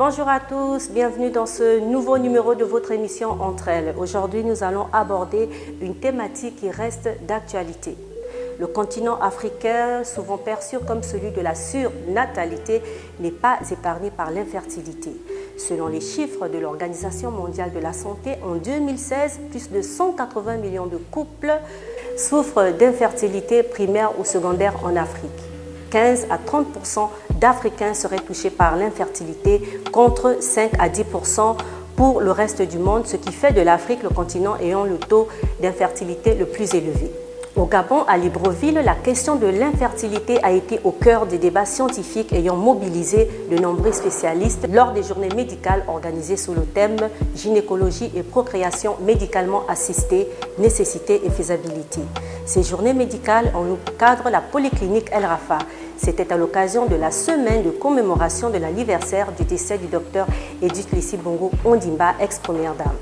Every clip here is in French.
Bonjour à tous, bienvenue dans ce nouveau numéro de votre émission Entre elles. Aujourd'hui, nous allons aborder une thématique qui reste d'actualité. Le continent africain, souvent perçu comme celui de la surnatalité, n'est pas épargné par l'infertilité. Selon les chiffres de l'Organisation mondiale de la santé, en 2016, plus de 180 millions de couples souffrent d'infertilité primaire ou secondaire en Afrique. 15 à 30% d'Africains seraient touchés par l'infertilité contre 5 à 10% pour le reste du monde, ce qui fait de l'Afrique le continent ayant le taux d'infertilité le plus élevé. Au Gabon, à Libreville, la question de l'infertilité a été au cœur des débats scientifiques ayant mobilisé de nombreux spécialistes lors des journées médicales organisées sous le thème « Gynécologie et procréation médicalement assistée, nécessité et faisabilité ». Ces journées médicales ont eu cadre la polyclinique El Rafa. C'était à l'occasion de la semaine de commémoration de l'anniversaire du décès du docteur Edith Leslie Bongo Ondimba, ex-première dame.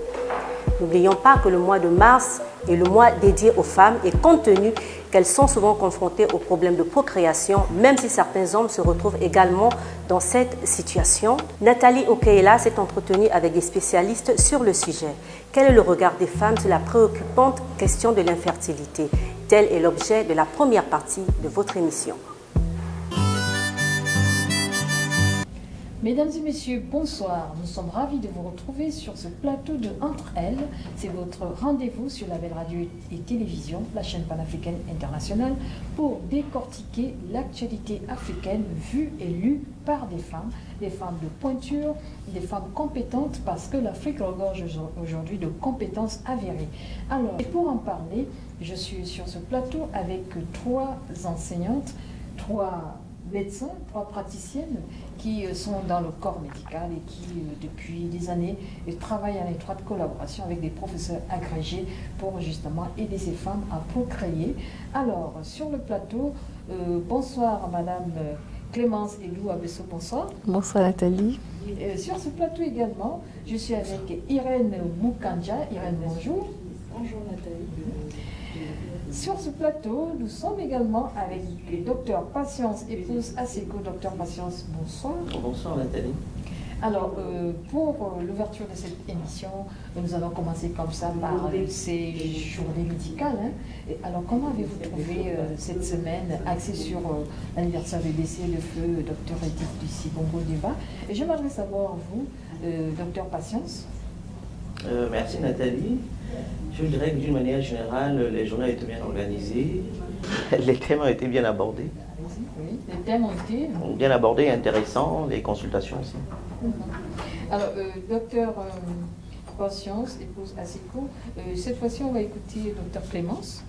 N'oublions pas que le mois de mars est le mois dédié aux femmes et compte tenu qu'elles sont souvent confrontées aux problèmes de procréation, même si certains hommes se retrouvent également dans cette situation, Nathalie Okeela s'est entretenue avec des spécialistes sur le sujet. Quel est le regard des femmes sur la préoccupante question de l'infertilité? Tel est l'objet de la première partie de votre émission. Mesdames et messieurs, bonsoir. Nous sommes ravis de vous retrouver sur ce plateau de Entre elles. C'est votre rendez-vous sur la belle radio et télévision, la chaîne panafricaine internationale, pour décortiquer l'actualité africaine vue et lue par des femmes de pointure, des femmes compétentes, parce que l'Afrique regorge aujourd'hui de compétences avérées. Alors, et pour en parler, je suis sur ce plateau avec 3 enseignantes, 3 médecins, 3 praticiennes qui sont dans le corps médical et qui, depuis des années, travaillent en étroite collaboration avec des professeurs agrégés pour justement aider ces femmes à procréer. Alors, sur le plateau, bonsoir Madame Clémence Elou Abesso, bonsoir. Bonsoir Nathalie. Sur ce plateau également, je suis avec Irène Moukandja. Irène, bonjour. Bonjour Nathalie. Sur ce plateau, nous sommes également avec le docteur Patience, épouse Aseko. Docteur Patience, bonsoir. Bonsoir Nathalie. Alors, pour l'ouverture de cette émission, nous allons commencer comme ça par ces journées médicales. Alors, comment avez-vous trouvé cette semaine axée sur l'anniversaire du décès de feu docteur Edith Leslie Bongo Ondimba? Et j'aimerais savoir, vous, docteur Patience. Merci Nathalie. Je dirais que d'une manière générale, les journées ont été bien organisées, les thèmes ont été bien abordés. Oui, les thèmes ont été bien abordés et intéressants, les consultations aussi. Alors, docteur Patience, épouse Aseko, cette fois-ci on va écouter docteur Clémence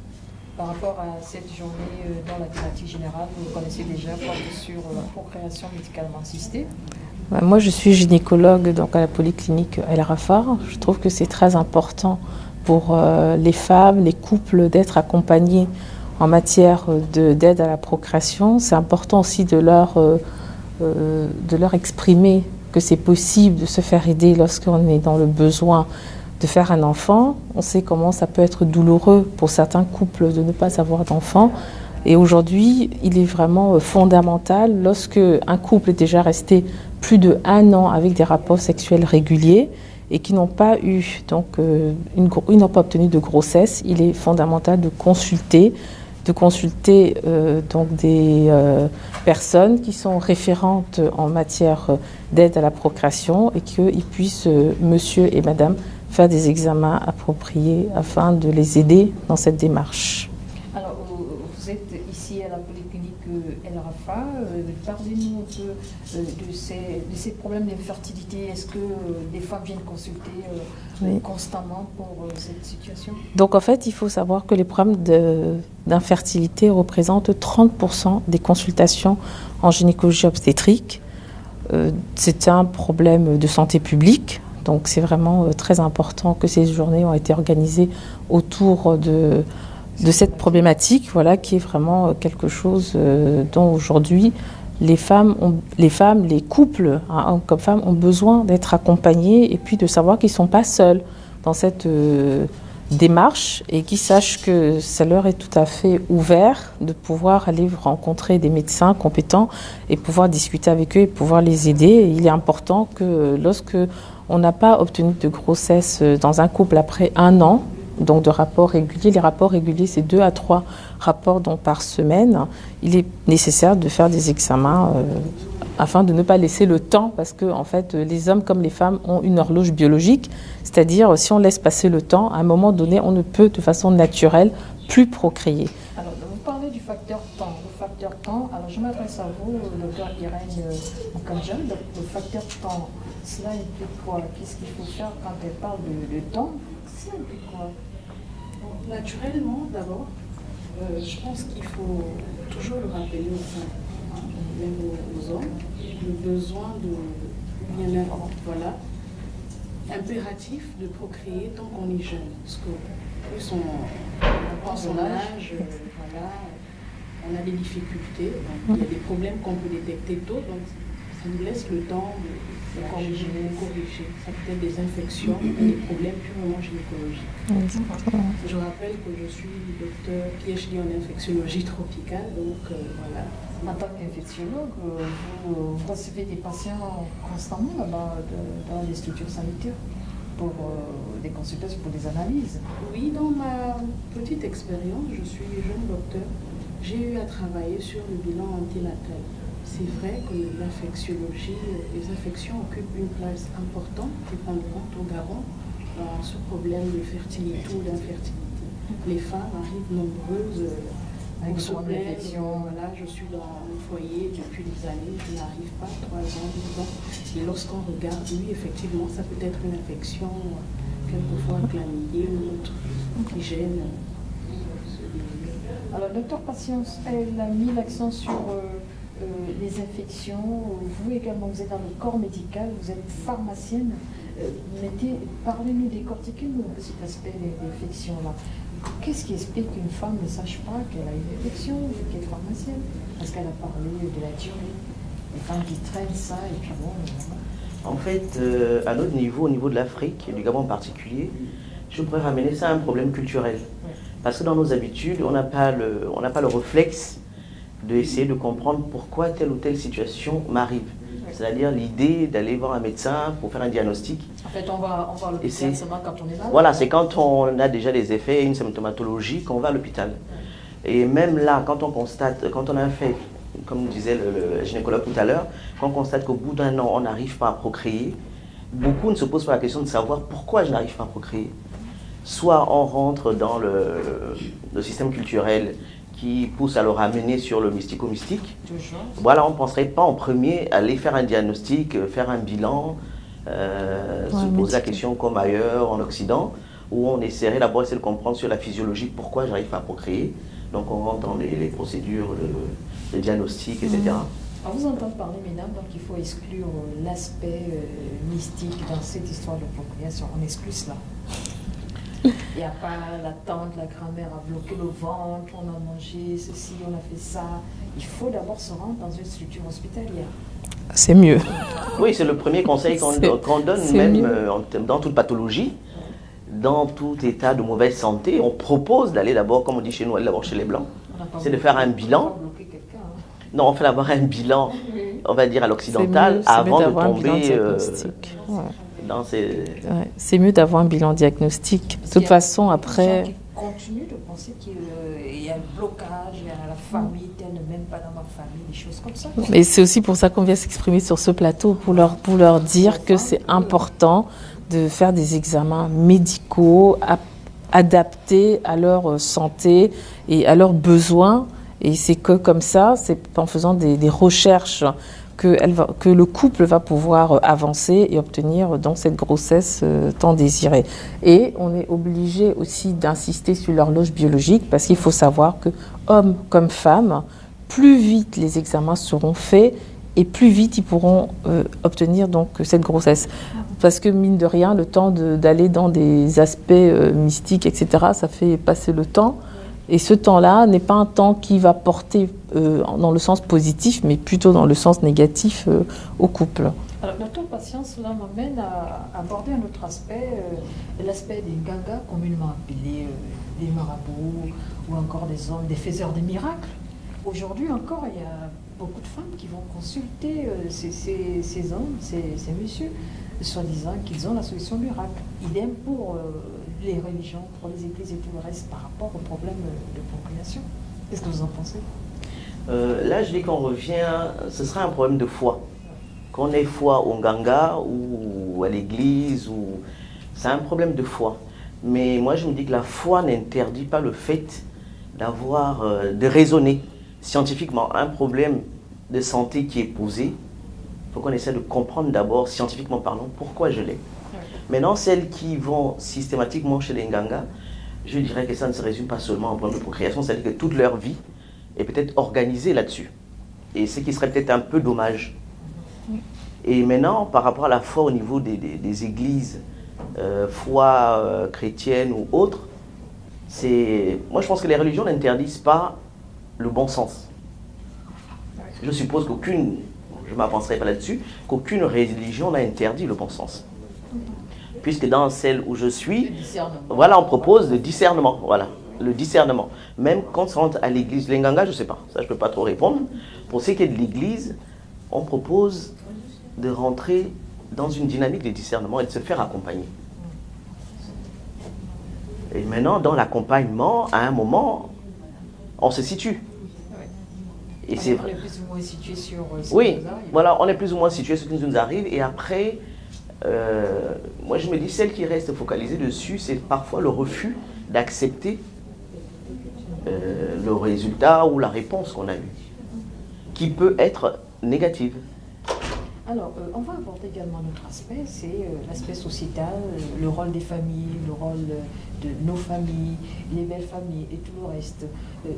par rapport à cette journée dans la thématique générale. Vous connaissez déjà, porte sur la procréation médicalement assistée. Moi, je suis gynécologue donc, à la polyclinique El Rafa. Je trouve que c'est très important pour les femmes, les couples, d'être accompagnés en matière d'aide à la procréation. C'est important aussi de leur exprimer que c'est possible de se faire aider lorsqu'on est dans le besoin de faire un enfant. On sait comment ça peut être douloureux pour certains couples de ne pas avoir d'enfant. Et aujourd'hui, il est vraiment fondamental, lorsque un couple est déjà resté plus de 1 an avec des rapports sexuels réguliers et qui n'ont pas eu, donc, ils n'ont pas obtenu de grossesse, il est fondamental de consulter donc des personnes qui sont référentes en matière d'aide à la procréation et qu'ils puissent, monsieur et madame, faire des examens appropriés afin de les aider dans cette démarche. Alors, vous êtes ici à la polyclinique El Rafa. Parlez-nous un peu de ces problèmes d'infertilité. Est-ce que les femmes viennent consulter constamment pour cette situation? Donc, en fait, il faut savoir que les problèmes d'infertilité représentent 30% des consultations en gynécologie obstétrique. C'est un problème de santé publique. Donc, c'est vraiment très important que ces journées ont été organisées autour de cette problématique, voilà, qui est vraiment quelque chose dont aujourd'hui les couples, hommes comme femmes, ont besoin d'être accompagnés et puis de savoir qu'ils ne sont pas seuls dans cette démarche et qui sachent que ça leur est tout à fait ouvert de pouvoir aller rencontrer des médecins compétents et pouvoir discuter avec eux et pouvoir les aider. Et il est important que lorsque on n'a pas obtenu de grossesse dans un couple après 1 an, donc de rapports réguliers, les rapports réguliers c'est 2 à 3 rapports donc par semaine, il est nécessaire de faire des examens afin de ne pas laisser le temps, parce que en fait, les hommes comme les femmes ont une horloge biologique, c'est-à-dire si on laisse passer le temps, à un moment donné, on ne peut de façon naturelle plus procréer. Alors, vous parlez du facteur temps. Le facteur temps, alors je m'adresse à vous, docteur Irène Moukanjan. Le facteur temps, cela implique quoi? Qu'est-ce qu'il faut faire quand elle parle de temps? Ça implique quoi? Naturellement, d'abord, je pense qu'il faut toujours le rappeler aux femmes, même aux hommes, le besoin de bien-être, voilà, impératif de procréer tant qu'on est jeune. Parce que plus on prend son âge, voilà, on a des difficultés, donc il y a des problèmes qu'on peut détecter tôt, donc ça nous laisse le temps de corriger. Ça peut être des infections, des problèmes purement gynécologiques. Je rappelle que je suis docteur PhD en infectiologie tropicale, donc voilà. En tant qu'infectiologue, vous recevez des patients constamment là-bas dans les structures sanitaires pour des consultations, pour des analyses? Oui, dans ma petite expérience, je suis jeune docteur, j'ai eu à travailler sur le bilan antinatal. C'est vrai que l'infectiologie, les infections occupent une place importante, dépendante au Gabon, dans ce problème de fertilité ou d'infertilité. Les femmes arrivent nombreuses pour se plaindre. Voilà, je suis dans le foyer depuis des années, je n'arrive pas, 3 ans, 10 ans. Et lorsqu'on regarde, oui, effectivement, ça peut être une infection, quelquefois chlamydiée ou autre, qui gêne. Alors, docteur Patience, elle a mis l'accent sur les infections. Vous également, vous êtes dans le corps médical, vous êtes pharmacienne. Parlez-nous, décortiquez-nous un peu cet aspect des infections-là. Qu'est-ce qui explique qu'une femme ne sache pas qu'elle a une infection, qu'elle est pharmacienne? Parce qu'elle a parlé de la durée. Les femmes qui traînent ça, et puis bon... En fait, à notre niveau, au niveau de l'Afrique, et du Gabon en particulier, je pourrais ramener ça à un problème culturel. Parce que dans nos habitudes, on n'a pas le réflexe d'essayer de comprendre pourquoi telle ou telle situation m'arrive. C'est-à-dire l'idée d'aller voir un médecin pour faire un diagnostic. En fait, on va à l'hôpital seulement quand on est malade. Voilà, c'est quand on a déjà des effets, une symptomatologie, qu'on va à l'hôpital. Et même là, quand on a un fait, comme disait le gynécologue tout à l'heure, quand on constate qu'au bout d'1 an, on n'arrive pas à procréer, beaucoup ne se posent pas la question de savoir pourquoi je n'arrive pas à procréer. Soit on rentre dans le système culturel qui pousse à le ramener sur le mystico-mystique. Voilà, on ne penserait pas en premier aller faire un diagnostic, faire un bilan, se poser la question comme ailleurs en Occident, où on essaierait d'abord de comprendre sur la physiologie pourquoi j'arrive pas à procréer. Donc on rentre dans les procédures de diagnostic, etc. À vous entendre parler, mesdames, donc il faut exclure l'aspect mystique dans cette histoire de procréation. On exclut cela. Il n'y a pas la tante, la grand-mère a bloqué le ventre, on a mangé ceci, on a fait ça. Il faut d'abord se rendre dans une structure hospitalière. C'est mieux. Oui, c'est le premier conseil qu'on donne, même dans toute pathologie, dans tout état de mauvaise santé. On propose d'aller d'abord, comme on dit chez nous, aller d'abord chez les Blancs. C'est de faire un bilan. Non, on fait d'abord un bilan, on va dire à l'occidental, avant de tomber dans ces... c'est mieux d'avoir un bilan diagnostique. De toute façon, après... Qui continuent de penser qu'il y a un blocage, il y a la famille, elle ne m'aime pas dans ma famille, des choses comme ça. Et c'est aussi pour ça qu'on vient s'exprimer sur ce plateau, pour leur dire que c'est important de faire des examens médicaux adaptés à leur santé et à leurs besoins. Et c'est que comme ça, c'est en faisant des recherches que le couple va pouvoir avancer et obtenir donc cette grossesse tant désirée. Et on est obligé aussi d'insister sur l'horloge biologique, parce qu'il faut savoir que hommes comme femmes, plus vite les examens seront faits et plus vite ils pourront obtenir donc cette grossesse. Parce que mine de rien, le temps d'aller dans des aspects mystiques, etc., ça fait passer le temps. Et ce temps-là n'est pas un temps qui va porter dans le sens positif, mais plutôt dans le sens négatif au couple. Alors, notre patience là m'amène à aborder un autre aspect, l'aspect des Nganga, communément appelés des marabouts ou encore des hommes, des faiseurs de miracles. Aujourd'hui encore, il y a beaucoup de femmes qui vont consulter ces hommes, ces messieurs, soi-disant qu'ils ont la solution miracle. Idem pour les religions, pour les églises et tout le reste par rapport au problème de procréation. Qu'est-ce que vous en pensez? Là, je dis qu'on revient, ce sera un problème de foi. Qu'on ait foi au Nganga ou à l'église, c'est un problème de foi. Mais moi, je me dis que la foi n'interdit pas le fait de raisonner scientifiquement. Un problème de santé qui est posé, il faut qu'on essaie de comprendre d'abord, scientifiquement parlant, pourquoi je l'ai. Maintenant, celles qui vont systématiquement chez les Nganga, je dirais que ça ne se résume pas seulement à un problème de procréation, c'est-à-dire que toute leur vie est peut-être organisée là-dessus. Et ce qui serait peut-être un peu dommage. Et maintenant, par rapport à la foi au niveau des églises, foi chrétienne ou autres, moi je pense que les religions n'interdisent pas le bon sens. Je suppose qu'aucune, je ne m'avancerai pas là-dessus, qu'aucune religion n'a interdit le bon sens. Puisque dans celle où je suis, voilà, on propose le discernement, voilà, le discernement. Même quand on rentre à l'église, les Nganga, je ne sais pas, ça je ne peux pas trop répondre. Pour ce qui est de l'église, on propose de rentrer dans une dynamique de discernement et de se faire accompagner. Et maintenant, dans l'accompagnement, à un moment, on se situe. Et c'est vrai. On est plus ou moins situé sur ce oui, qui nous arrive. Voilà, on est plus ou moins situé sur ce qui nous arrive. Et après, moi je me dis, celle qui reste focalisée dessus, c'est parfois le refus d'accepter le résultat ou la réponse qu'on a eue, qui peut être négative. Alors, on va aborder également un autre aspect, c'est l'aspect sociétal, le rôle des familles, le rôle de nos familles, les belles familles et tout le reste.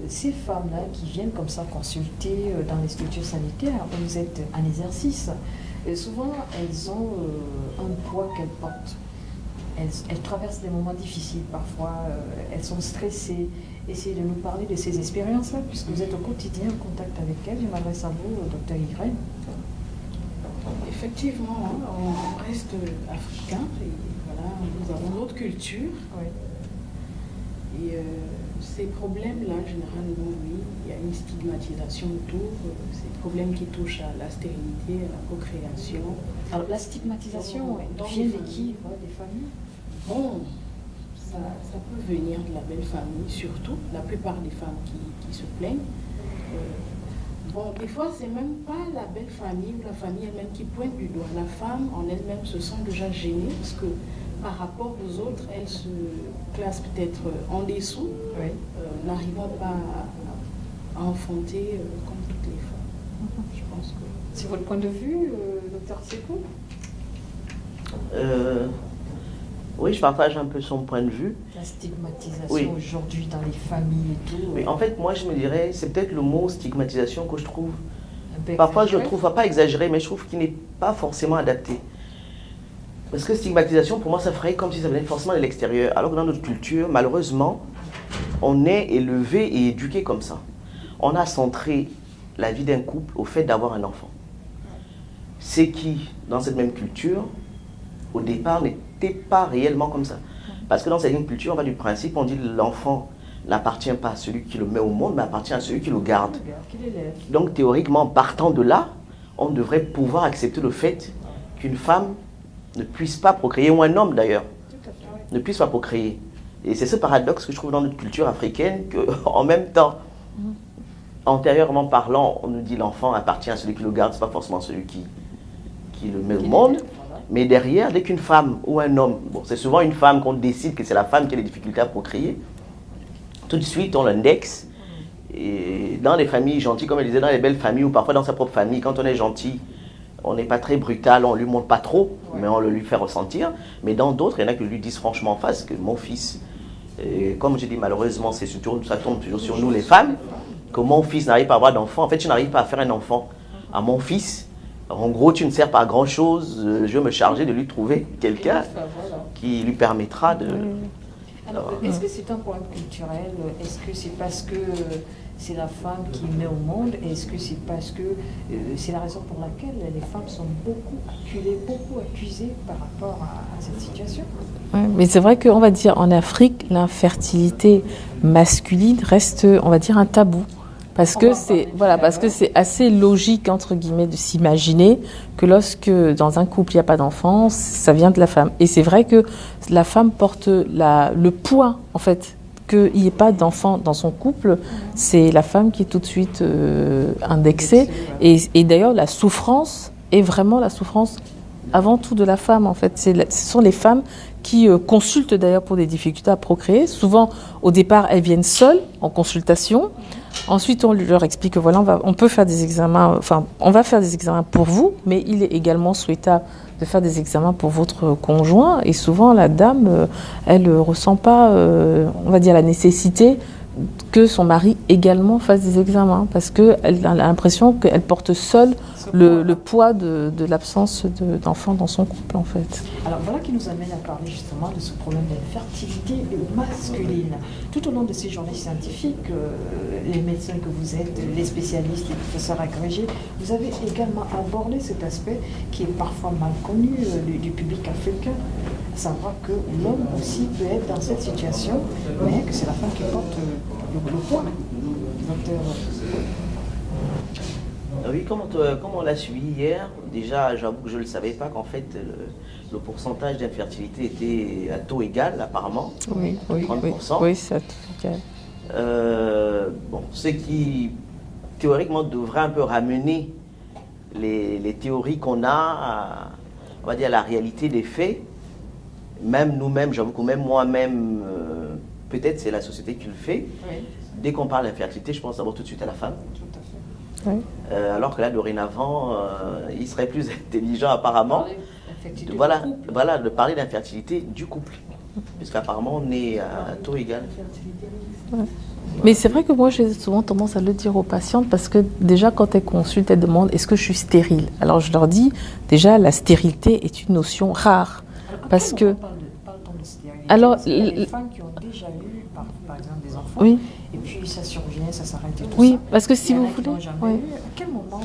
Ces femmes-là qui viennent comme ça consulter dans les structures sanitaires, où vous êtes en exercice, souvent elles ont un poids qu'elles portent. Elles traversent des moments difficiles parfois, elles sont stressées. Essayez de nous parler de ces expériences-là, puisque vous êtes au quotidien en contact avec elles. Je m'adresse à vous, docteur Irène. Effectivement, on reste africain et voilà, nous avons notre culture. Oui. Et ces problèmes-là, généralement, oui, il y a une stigmatisation autour. Ces problèmes qui touchent à la stérilité, à la procréation. Alors, la stigmatisation vient de qui? Des familles? Bon, ça peut venir de la belle famille, surtout. La plupart des femmes qui se plaignent. Bon, des fois, c'est même pas la belle famille ou la famille elle-même qui pointe du doigt. La femme en elle-même se sent déjà gênée parce que par rapport aux autres, elle se classe peut-être en dessous, Oui. n'arrivant pas à enfanter comme toutes les femmes. Je pense que... C'est votre point de vue, docteur Sekou? Oui, je partage un peu son point de vue. La stigmatisation Oui. aujourd'hui dans les familles et tout. Mais en fait, moi je me dirais, c'est peut-être le mot stigmatisation que je trouve, un peu parfois je le exagéré. trouve pas exagéré, mais je trouve qu'il n'est pas forcément adapté. Parce que stigmatisation, pour moi, ça ferait comme si ça venait forcément de l'extérieur. Alors que dans notre culture, malheureusement, on est élevé et éduqué comme ça. On a centré la vie d'un couple au fait d'avoir un enfant. C'est qui, dans cette même culture, au départ, n'était pas réellement comme ça. Parce que dans cette culture, on va du principe, on dit que l'enfant n'appartient pas à celui qui le met au monde, mais appartient à celui qui le garde. Qui l'élève. Donc théoriquement, partant de là, on devrait pouvoir accepter le fait qu'une femme ne puisse pas procréer, ou un homme d'ailleurs, ne puisse pas procréer. Et c'est ce paradoxe que je trouve dans notre culture africaine, qu'en même temps, antérieurement parlant, on nous dit l'enfant appartient à celui qui le garde, ce n'est pas forcément celui qui le met au monde. Mais derrière, dès qu'une femme ou un homme, bon, c'est souvent une femme qu'on décide que c'est la femme qui a des difficultés à procréer, tout de suite on l'indexe. Et dans les familles gentilles, comme elle disait, dans les belles familles, ou parfois dans sa propre famille, quand on est gentil, on n'est pas très brutal, on ne lui montre pas trop, mais on le lui fait ressentir. Mais dans d'autres, il y en a qui lui disent franchement en face que mon fils, et comme je dis malheureusement, ça tombe toujours sur nous les femmes, que mon fils n'arrive pas à avoir d'enfant. En fait, tu n'arrives pas à faire un enfant à mon fils. En gros, tu ne sers pas à grand chose. Je vais me charger de lui trouver quelqu'un qui lui permettra de... Alors, est-ce que c'est un problème culturel? Est-ce que c'est parce que c'est la femme qui met au monde? Est-ce que c'est parce que c'est la raison pour laquelle les femmes sont beaucoup acculées, beaucoup accusées par rapport à cette situation? Ouais, mais c'est vrai qu'on va dire en Afrique, l'infertilité masculine reste, on va dire, un tabou. Parce que c'est assez logique, entre guillemets, de s'imaginer que lorsque dans un couple il n'y a pas d'enfant, ça vient de la femme. Et c'est vrai que la femme porte le poids, en fait, qu'il n'y ait pas d'enfant dans son couple, c'est la femme qui est tout de suite indexée. Et d'ailleurs, la souffrance est vraiment la souffrance avant tout de la femme, en fait. Ce sont les femmes qui consultent d'ailleurs pour des difficultés à procréer. Souvent, au départ, elles viennent seules en consultation. Ensuite, on leur explique que voilà, on peut faire des examens, enfin, on va faire des examens pour vous, mais il est également souhaitable de faire des examens pour votre conjoint. Et souvent, la dame, elle ne ressent pas, on va dire, la nécessité que son mari également fasse des examens, parce qu'elle a l'impression qu'elle porte seule le poids de l'absence d'enfants dans son couple, en fait. Alors voilà qui nous amène à parler justement de ce problème d'infertilité masculine. Tout au long de ces journées scientifiques, les médecins que vous êtes, les spécialistes, les professeurs agrégés, vous avez également abordé cet aspect qui est parfois mal connu du public africain, à savoir que l'homme aussi peut être dans cette situation, mais que c'est la femme qui porte le poids. Docteur. Oui, comme on l'a suivi hier, déjà, j'avoue que je ne le savais pas qu'en fait, le pourcentage d'infertilité était à taux égal, apparemment. Oui, 30%. Oui, c'est à taux égal. Ce qui, théoriquement, devrait un peu ramener les théories qu'on a on va dire, à la réalité des faits. Même nous-mêmes, j'avoue que même moi-même, peut-être c'est la société qui le fait. Oui. Dès qu'on parle d'infertilité, je pense d'abord tout de suite à la femme. Tout à fait. Oui. Alors que là, dorénavant, il serait plus intelligent apparemment de parler d'infertilité du couple. Puisqu'apparemment, on est à taux égal. Ouais. Mais c'est vrai que moi, j'ai souvent tendance à le dire aux patientes parce que déjà, quand elles consultent, elles demandent « est-ce que je suis stérile ?» Alors, je leur dis, déjà, la stérilité est une notion rare. Alors, parce que... Parle-t-on de stérilité? Alors, les femmes qui ont déjà eu, par exemple, des enfants, oui. Et puis ça survient, ça s'arrête et tout oui, ça. Parce que si vous voulez... Oui. À quel moment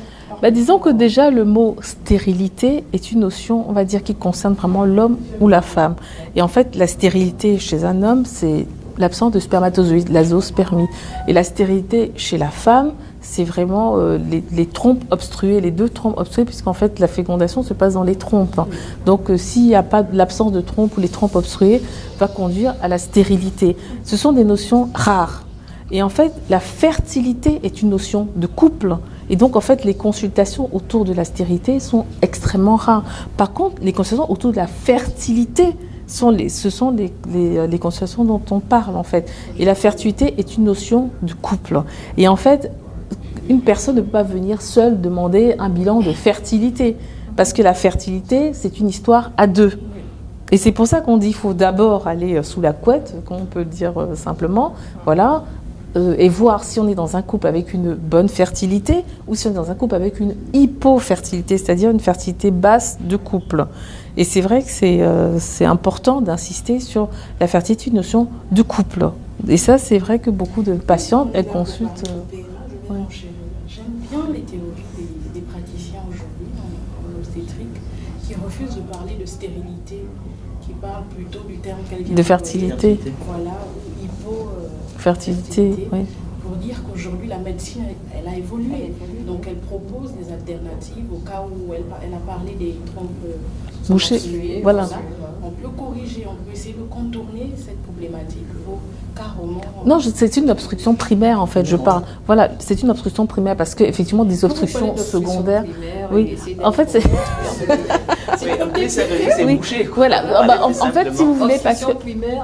disons que déjà, le mot stérilité est une notion, on va dire, qui concerne vraiment l'homme ou la femme. Et en fait, la stérilité chez un homme, c'est l'absence de spermatozoïdes, la zoospermie. Et la stérilité chez la femme, c'est vraiment les trompes obstruées, les deux trompes obstruées, puisqu'en fait, la fécondation se passe dans les trompes. Donc, s'il n'y a pas l'absence de trompes ou les trompes obstruées, va conduire à la stérilité. Ce sont des notions rares. Et en fait, la fertilité est une notion de couple. Et donc, en fait, les consultations autour de la stérilité sont extrêmement rares. Par contre, les consultations autour de la fertilité, ce sont les consultations dont on parle, en fait. Et la fertilité est une notion de couple. Et en fait, une personne ne peut pas venir seule demander un bilan de fertilité. Parce que la fertilité, c'est une histoire à deux. Et c'est pour ça qu'on dit qu'il faut d'abord aller sous la couette, comme on peut le dire simplement, voilà, et voir si on est dans un couple avec une bonne fertilité ou si on est dans un couple avec une hypofertilité, c'est-à-dire une fertilité basse de couple. Et c'est vrai que c'est important d'insister sur la fertilité, une notion de couple. Et ça, c'est vrai que beaucoup de patientes, elles consultent... J'aime bien les théories des praticiens aujourd'hui en obstétrique qui refusent de parler de stérilité, qui parlent plutôt du terme qu'elle vient de fertilité. Voilà, fertilité, oui. Pour dire qu'aujourd'hui, la médecine, elle a évolué. Donc, elle propose des alternatives au cas où elle a parlé des trompes bouchées. Voilà. On peut corriger, on peut essayer de contourner cette problématique. Carrément... Non, c'est une obstruction primaire, en fait, je parle. Voilà, c'est une obstruction primaire parce qu'effectivement, des obstructions secondaires... Oui, en fait, c'est... c'est bouché. Voilà, en fait, si vous voulez... Parce que...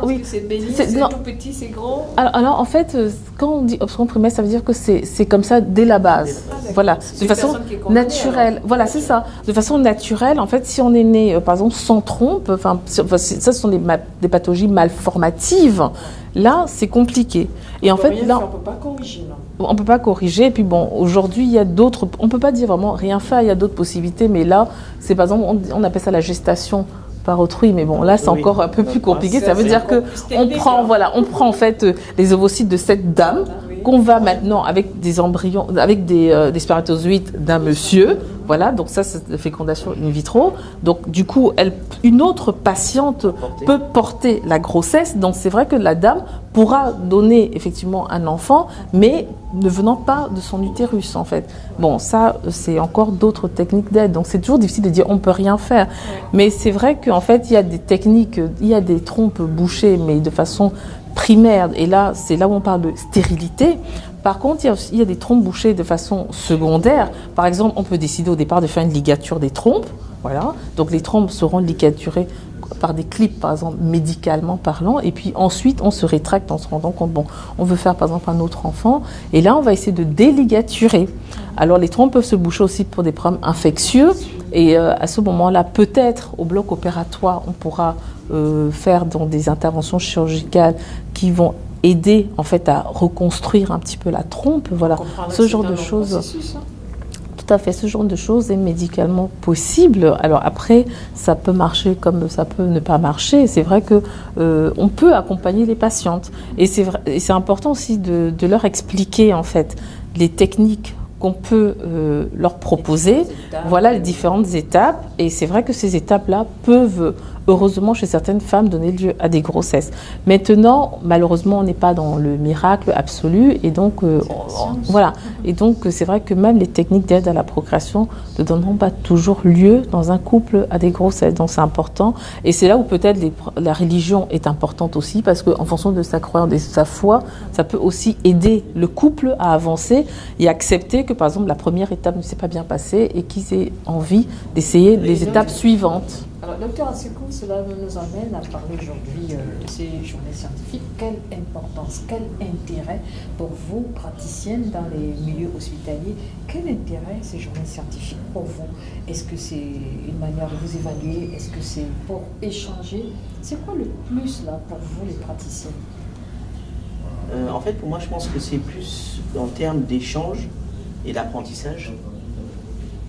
Oui, c'est béni, c'est tout petit, c'est grand. Alors, en fait, quand on dit obstruction primaire, ça veut dire que c'est comme ça dès la base. Voilà, de façon naturelle. Voilà, c'est ça. De façon naturelle, en fait, si on est né, par exemple, sans trompe, enfin, ça, ce sont des pathologies malformatives. Là, c'est compliqué. Et en fait, là, on ne peut pas corriger. Là. On ne peut pas corriger. Et puis bon, aujourd'hui, il y a d'autres... On ne peut pas dire vraiment rien faire, il y a d'autres possibilités. Mais là, c'est par exemple, on appelle ça la gestation par autrui, mais bon, là, c'est encore un peu plus compliqué. Ça veut dire que on prend en fait les ovocytes de cette dame qu'on va maintenant avec des embryons, avec des spermatozoïdes d'un monsieur. Voilà, donc ça, c'est la fécondation in vitro. Donc, du coup, une autre patiente peut porter la grossesse. Donc, c'est vrai que la dame pourra donner effectivement un enfant, mais ne venant pas de son utérus, en fait. Bon, ça, c'est encore d'autres techniques d'aide. Donc, c'est toujours difficile de dire on peut rien faire. Mais c'est vrai qu'en fait, il y a des techniques, il y a des trompes bouchées, mais de façon primaire. Et là, c'est là où on parle de stérilité. Par contre, il y a des trompes bouchées de façon secondaire. Par exemple, on peut décider au départ de faire une ligature des trompes. Voilà. Donc, les trompes seront ligaturées par des clips, par exemple, médicalement parlant. Et puis ensuite, on se rétracte en se rendant compte, bon, on veut faire, par exemple, un autre enfant. Et là, on va essayer de déligaturer. Alors, les trompes peuvent se boucher aussi pour des problèmes infectieux. Et à ce moment-là, peut-être, au bloc opératoire, on pourra faire dans des interventions chirurgicales qui vont aider en fait à reconstruire un petit peu la trompe, voilà, ce genre de choses. Tout à fait, ce genre de choses est médicalement possible. Alors après, ça peut marcher comme ça peut ne pas marcher. C'est vrai que on peut accompagner les patientes et c'est important aussi de leur expliquer en fait les techniques qu'on peut leur proposer, voilà les différentes étapes. Et c'est vrai que ces étapes-là peuvent, heureusement, chez certaines femmes, donner lieu à des grossesses. Maintenant, malheureusement, on n'est pas dans le miracle absolu. Et donc, voilà. Et donc, c'est vrai que même les techniques d'aide à la procréation ne donneront pas toujours lieu dans un couple à des grossesses. Donc, c'est important. Et c'est là où peut-être la religion est importante aussi, parce qu'en fonction de sa croyance et de sa foi, ça peut aussi aider le couple à avancer et accepter que, par exemple, la première étape ne s'est pas bien passée et qu'ils aient envie d'essayer les étapes suivantes. Alors, docteur Assekou, cela nous amène à parler aujourd'hui de ces journées scientifiques. Quelle importance, quel intérêt pour vous, praticiennes dans les milieux hospitaliers, quel intérêt ces journées scientifiques pour vous? Est-ce que c'est une manière de vous évaluer? Est-ce que c'est pour échanger? C'est quoi le plus là pour vous, les praticiennes? En fait, pour moi, je pense que c'est plus en termes d'échange et d'apprentissage,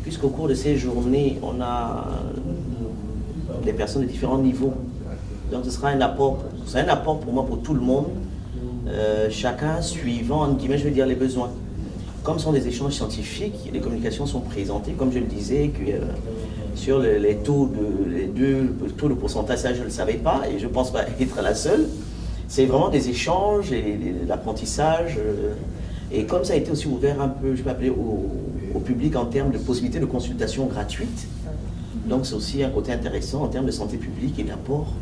puisqu'au cours de ces journées, on a des personnes de différents niveaux. Donc ce sera un apport, c'est un apport pour moi, pour tout le monde, chacun suivant, en guillemets, je veux dire, les besoins. Comme ce sont des échanges scientifiques, les communications sont présentées, comme je le disais, que, sur les taux de pourcentage, ça je ne le savais pas, et je ne pense pas être la seule. C'est vraiment des échanges et l'apprentissage. Et comme ça a été aussi ouvert un peu, je peux appeler au public en termes de possibilités de consultation gratuites. Donc c'est aussi un côté intéressant en termes de santé publique et d'apport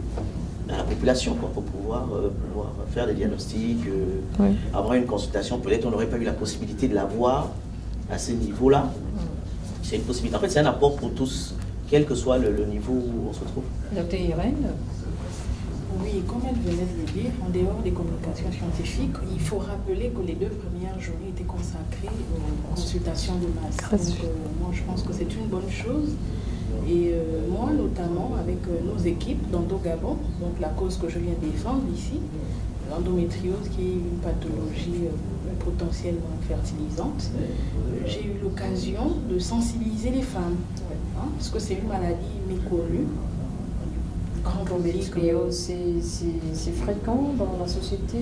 à la population, quoi, pour pouvoir faire des diagnostics, avoir une consultation. Peut-être on n'aurait pas eu la possibilité de l'avoir à ce niveau-là. C'est une possibilité. En fait, c'est un apport pour tous, quel que soit le niveau où on se trouve. Docteur Irène? Oui, comme elle venait de le dire, en dehors des communications scientifiques, il faut rappeler que les 2 premières journées étaient consacrées aux consultations de masse. Donc, moi, je pense que c'est une bonne chose. Et moi, notamment, avec nos équipes d'Endo-Gabon, donc la cause que je viens défendre ici, l'endométriose qui est une pathologie potentiellement fertilisante, j'ai eu l'occasion de sensibiliser les femmes, parce que c'est une maladie méconnue. L'endométriose, c'est fréquent dans la société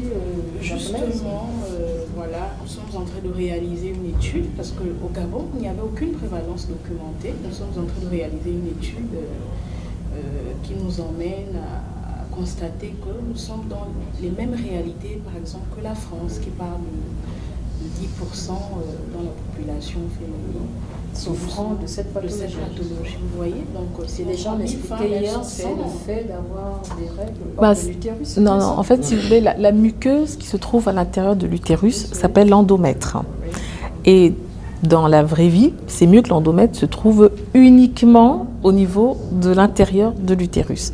Justement, voilà, nous sommes en train de réaliser une étude, parce qu'au Gabon, il n'y avait aucune prévalence documentée. Nous sommes en train de réaliser une étude qui nous emmène à constater que nous sommes dans les mêmes réalités, par exemple, que la France, qui parle de 10% dans la population féminine souffrant de cette pathologie. Vous voyez, donc c'est les gens m'expliquaient hier, c'est le fait d'avoir des règles hors de l'utérus. Non, en fait, si vous voulez, la muqueuse qui se trouve à l'intérieur de l'utérus s'appelle l'endomètre. Et dans la vraie vie, c'est mieux que l'endomètre se trouve uniquement au niveau de l'intérieur de l'utérus.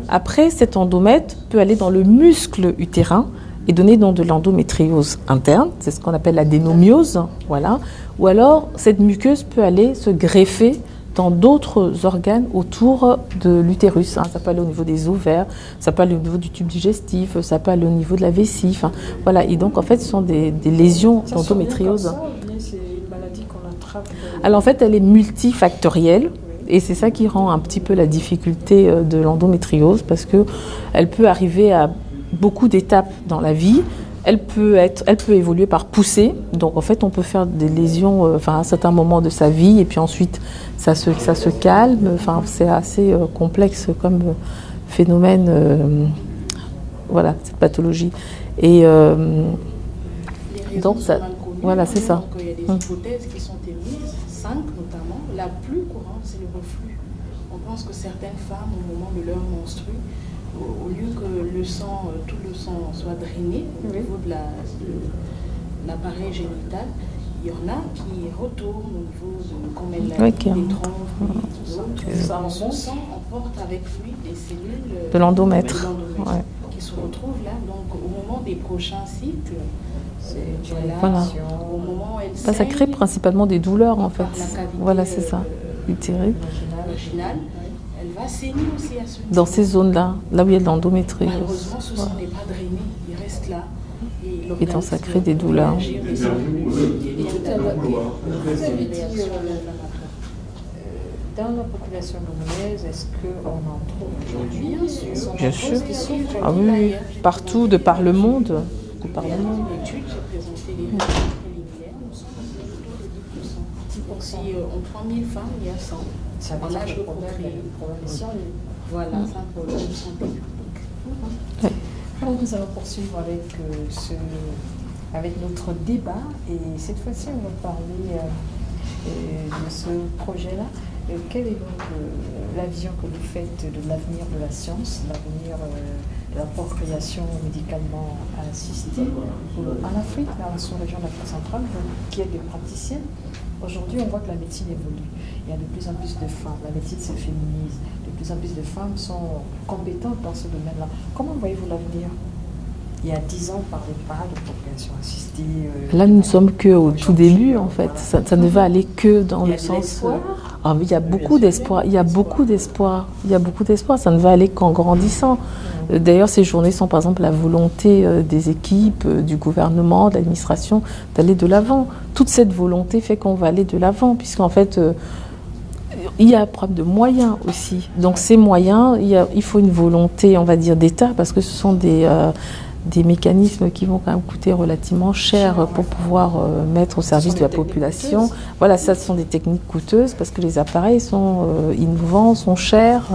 Après, cet endomètre peut aller dans le muscle utérin et donner donc de l'endométriose interne, c'est ce qu'on appelle l'adénomiose, voilà. Ou alors, cette muqueuse peut aller se greffer dans d'autres organes autour de l'utérus. Ça peut aller au niveau des ovaires, ça peut aller au niveau du tube digestif, ça peut aller au niveau de la vessie. Voilà. Et donc, en fait, ce sont des lésions d'endométriose. C'est une maladie qu'on attrape. Alors, en fait, elle est multifactorielle. Et c'est ça qui rend un petit peu la difficulté de l'endométriose, parce qu'elle peut arriver à beaucoup d'étapes dans la vie. Elle peut évoluer par poussée. Donc en fait, on peut faire des lésions à un certain moment de sa vie, et puis ensuite ça se calme. Enfin, c'est assez complexe comme phénomène, voilà, cette pathologie. Et donc ça, voilà, c'est ça. Donc il y a des hypothèses qui sont émises, 5 notamment. La plus courante, c'est le reflux. On pense que certaines femmes, au moment de leur menstrue, au lieu que le sang, tout le sang soit drainé au niveau de l'appareil génital, il y en a qui retournent au niveau de, comme elle l'a dit, des trompes, tout ça. Son sang emporte avec lui des cellules de l'endomètre, qui se retrouvent là. Donc au moment des prochains cycles, voilà. Au moment où elle ça crée principalement des douleurs en fait. Voilà, c'est ça. Vaginale, elle va saigner aussi à ce niveau. Dans ces zones-là, là où il y a de l'endométriose. Malheureusement, ce sang n'est pas drainé, il reste là. Et donc ça crée des douleurs. Vous avez dit, dans la population gabonnaise, est-ce qu'on en trouve aujourd'hui? Bien sûr. Ah oui, partout, de par le monde. Il y a une étude, j'ai présenté les résultats préliminaires, nous sommes autour de 10%. Si on prend 1000 femmes, il y a 100. Ça veut dire que le problème est sérieux. Voilà, c'est un problème de santé publique. Oui. Alors nous allons poursuivre avec notre débat, et cette fois-ci on va parler de ce projet-là. Quelle est donc la vision que vous faites de l'avenir de la science, l'avenir de la procréation médicalement assistée en Afrique, dans la sous-région d'Afrique centrale, qui êtes des praticiens? Aujourd'hui, on voit que la médecine évolue. Il y a de plus en plus de femmes, la médecine se féminise, de plus en plus de femmes sont compétentes dans ce domaine-là. Comment voyez-vous l'avenir? Il y a 10 ans, on ne parlait pas de procréation assistée. Là, nous ne sommes qu'au tout début, en fait. Ça ne va aller que dans le sens... il y a beaucoup d'espoir. Il y a beaucoup d'espoir. Il y a beaucoup d'espoir. Ça ne va aller qu'en grandissant. D'ailleurs, ces journées sont, par exemple, la volonté des équipes, du gouvernement, de l'administration, d'aller de l'avant. Toute cette volonté fait qu'on va aller de l'avant, puisqu'en fait... il y a un problème de moyens aussi. Donc ces moyens, il faut une volonté, on va dire, d'État, parce que ce sont des mécanismes qui vont quand même coûter relativement cher pour pouvoir mettre au service de la population. Voilà, ça, ce sont des techniques coûteuses parce que les appareils sont innovants, sont chers.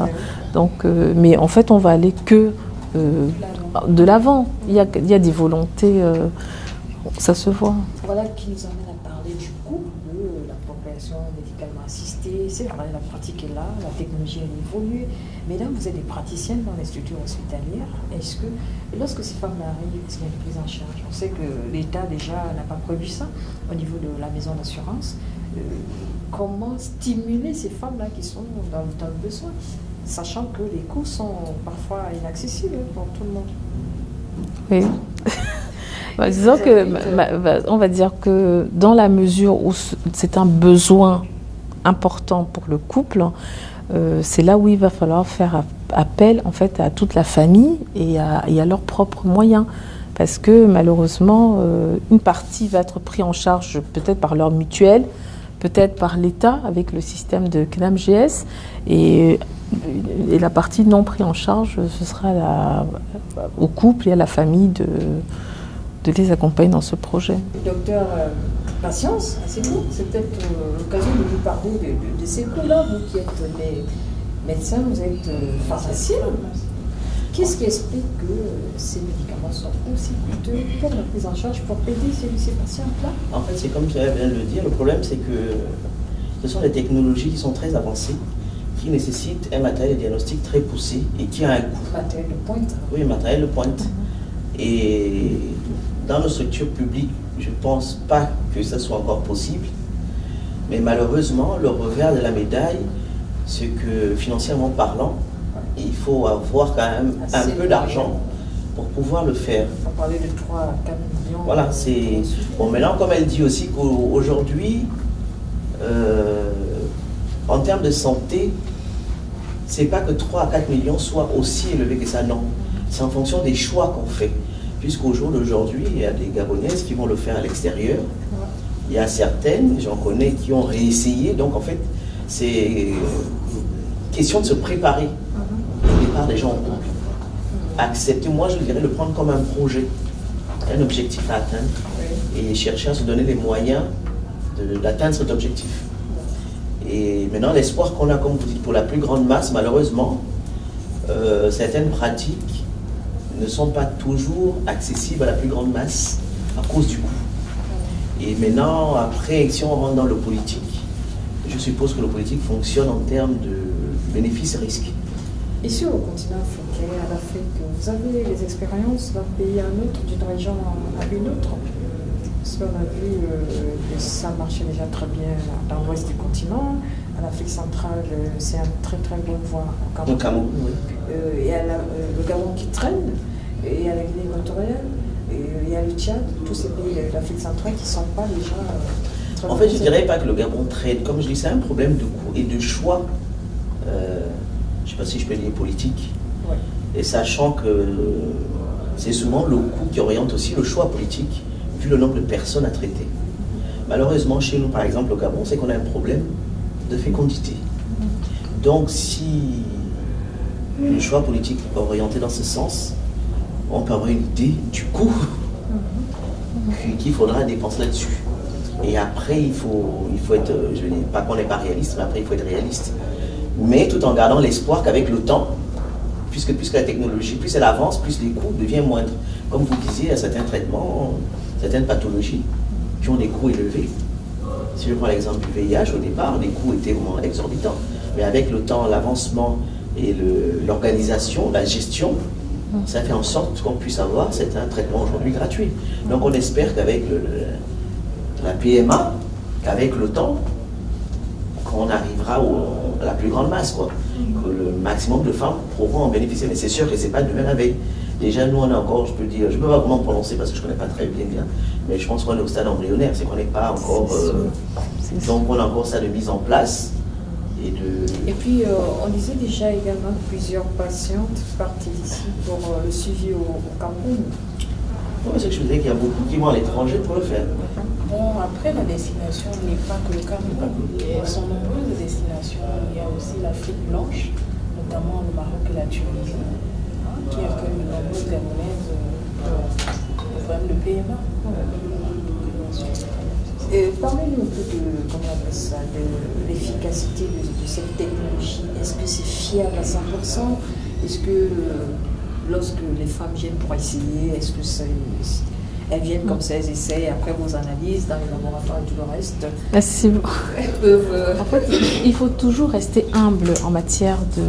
Donc, mais en fait, on va aller que de l'avant. Il y a des volontés, ça se voit. Voilà qui nous amène à parler du coût de la procréation médicalement assistée. C'est vrai, la pratique est là, la technologie elle évolue. Mesdames, vous êtes des praticiennes dans les structures hospitalières. Est-ce que, lorsque ces femmes arrivent, est-ce qu'il y a une prise en charge? On sait que l'État déjà n'a pas prévu ça au niveau de la maison d'assurance. Comment stimuler ces femmes-là qui sont dans le besoin, sachant que les coûts sont parfois inaccessibles pour tout le monde? Oui. Disons que, on va dire que dans la mesure où c'est un besoin important pour le couple, c'est là où il va falloir faire appel en fait à toute la famille et à leurs propres moyens. Parce que malheureusement, une partie va être prise en charge peut-être par leur mutuelle, peut-être par l'État avec le système de CNAMGS, et la partie non prise en charge, ce sera au couple et à la famille de les accompagner dans ce projet. Docteur Patience, c'est vous, c'est peut-être l'occasion de vous parler de ces coûts-là, vous qui êtes médecin, vous êtes pharmacien. Qu'est-ce qui explique que ces médicaments sont aussi coûteux pour la prise en charge, pour aider ces patients-là? En fait, c'est comme tu viens de le dire, le problème c'est que ce sont des technologies qui sont très avancées, qui nécessitent un matériel de diagnostic très poussé et qui a un coût. Matériel de pointe. Oui, matériel de pointe. Et dans nos structures publiques, je ne pense pas que ça soit encore possible. Mais malheureusement, le revers de la médaille, c'est que financièrement parlant, il faut avoir quand même un peu d'argent pour pouvoir le faire. On parlait de 3 à 4 millions. Voilà, c'est... Bon, maintenant, comme elle dit aussi qu'aujourd'hui, en termes de santé, c'est pas que 3 à 4 millions soient aussi élevés que ça, non. C'est en fonction des choix qu'on fait. Puisqu'au jour d'aujourd'hui, il y a des Gabonaises qui vont le faire à l'extérieur. Il y a certaines, j'en connais, qui ont réessayé. Donc en fait, c'est question de se préparer au départ des gens en couple. Accepter, moi je dirais, le prendre comme un projet, un objectif à atteindre, et chercher à se donner les moyens d'atteindre cet objectif. Et maintenant, l'espoir qu'on a, comme vous dites, pour la plus grande masse, malheureusement, certaines pratiques ne sont pas toujours accessibles à la plus grande masse à cause du coût. Et maintenant, après, si on rentre dans le politique, je suppose que le politique fonctionne en termes de bénéfices et risques. Et sur le continent africain, à l'Afrique, vous avez les expériences d'un pays à un autre, d'une région à une autre? Parce qu'on a vu que ça marchait déjà très bien dans l'ouest du continent. À l'Afrique centrale, c'est un très très bon voie. Au Cameroun, oui. Il y a le Gabon qui traîne, et il y a la Guinée équatoriale, et il y a le Tchad, tous ces pays de l'Afrique centrale qui ne sont pas déjà très En fait, je ne dirais pas que le Gabon traîne. Comme je dis, c'est un problème de coût et de choix. Je ne sais pas si je peux dire politique. Ouais. Et sachant que c'est souvent le coût qui oriente aussi le choix politique, vu le nombre de personnes à traiter. Malheureusement, chez nous, par exemple, au Gabon, c'est qu'on a un problème de fécondité. Donc, si le choix politique est orienté dans ce sens, on peut avoir une idée du coût qu'il faudra dépenser là-dessus. Et après, il faut être, je ne dis pas qu'on n'est pas réaliste, mais après, il faut être réaliste. Mais tout en gardant l'espoir qu'avec le temps, puisque la technologie, plus elle avance, plus les coûts deviennent moindres. Comme vous disiez, il y a certains traitements, certaines pathologies qui ont des coûts élevés. Si je prends l'exemple du VIH, au départ, les coûts étaient vraiment exorbitants. Mais avec le temps, l'avancement et l'organisation, la gestion, ça fait en sorte qu'on puisse avoir un traitement aujourd'hui gratuit. Donc on espère qu'avec la PMA, qu'avec le temps, qu'on arrivera à la plus grande masse, quoi. Que le maximum de femmes pourront en bénéficier. Mais c'est sûr que ce n'est pas demain la veille. Déjà, nous, on est encore, je peux dire, je ne peux pas vraiment prononcer parce que je ne connais pas très bien, mais je pense qu'on est au stade embryonnaire, c'est qu'on n'est pas encore. Donc, on a encore ça de mise en place. Et puis, on disait déjà également que plusieurs patientes partent ici pour le suivi au Cameroun. Oui, c'est que je disais qu'il y a beaucoup qui vont à l'étranger pour le faire. Bon, après, la destination n'est pas que le Cameroun. Elles sont nombreuses les destinations. Il y a aussi l'Afrique blanche, notamment le Maroc et la Tunisie, qui accueillent de nombreuses Camerounaises pour faire le PMA. Parlez-nous un peu de l'efficacité de cette technologie. Est-ce que c'est fiable à 100%? Est-ce que lorsque les femmes viennent pour essayer, est-ce que elles viennent comme ça, elles essayent, après vos analyses dans les laboratoires et tout le reste? En fait, il faut toujours rester humble en matière de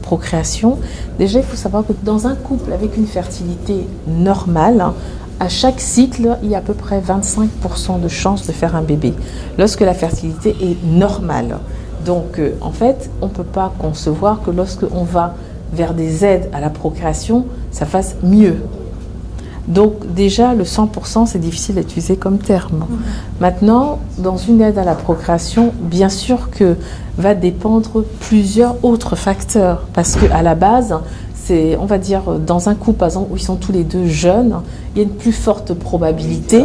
procréation. Déjà, il faut savoir que dans un couple avec une fertilité normale, à chaque cycle, il y a à peu près 25% de chances de faire un bébé, lorsque la fertilité est normale. Donc, en fait, on ne peut pas concevoir que lorsqu'on va vers des aides à la procréation, ça fasse mieux. Donc déjà, le 100%, c'est difficile à utiliser comme terme. Maintenant, dans une aide à la procréation, bien sûr que va dépendre plusieurs autres facteurs. Parce qu'à la base, on va dire, dans un couple, par exemple, où ils sont tous les deux jeunes, il y a une plus forte probabilité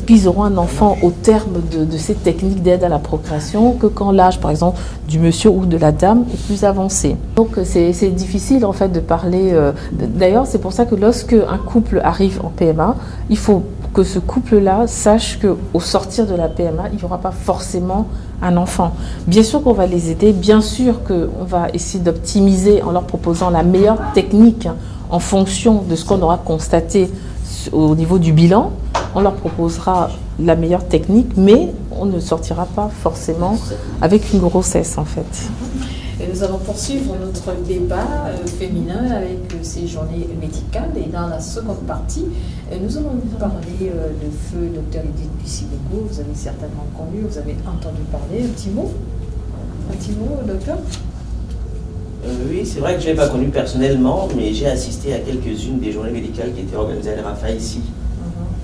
qu'ils auront un enfant au terme de ces techniques d'aide à la procréation que quand l'âge, par exemple, du monsieur ou de la dame est plus avancé. Donc c'est difficile en fait de parler. D'ailleurs, c'est pour ça que lorsque un couple arrive en PMA, il faut que ce couple-là sache qu'au sortir de la PMA, il n'y aura pas forcément un enfant. Bien sûr qu'on va les aider, bien sûr qu'on va essayer d'optimiser en leur proposant la meilleure technique en fonction de ce qu'on aura constaté au niveau du bilan. On leur proposera la meilleure technique, mais on ne sortira pas forcément avec une grossesse en fait. Et nous allons poursuivre notre débat féminin avec ces journées médicales. Et dans la seconde partie, nous allons parler de feu Dr Edith Bussilogo. Vous avez certainement connu, vous avez entendu parler. Un petit mot, docteur? Oui, c'est vrai que je ne l'ai pas connue personnellement, mais j'ai assisté à quelques-unes des journées médicales qui étaient organisées à l'ERAFA ici,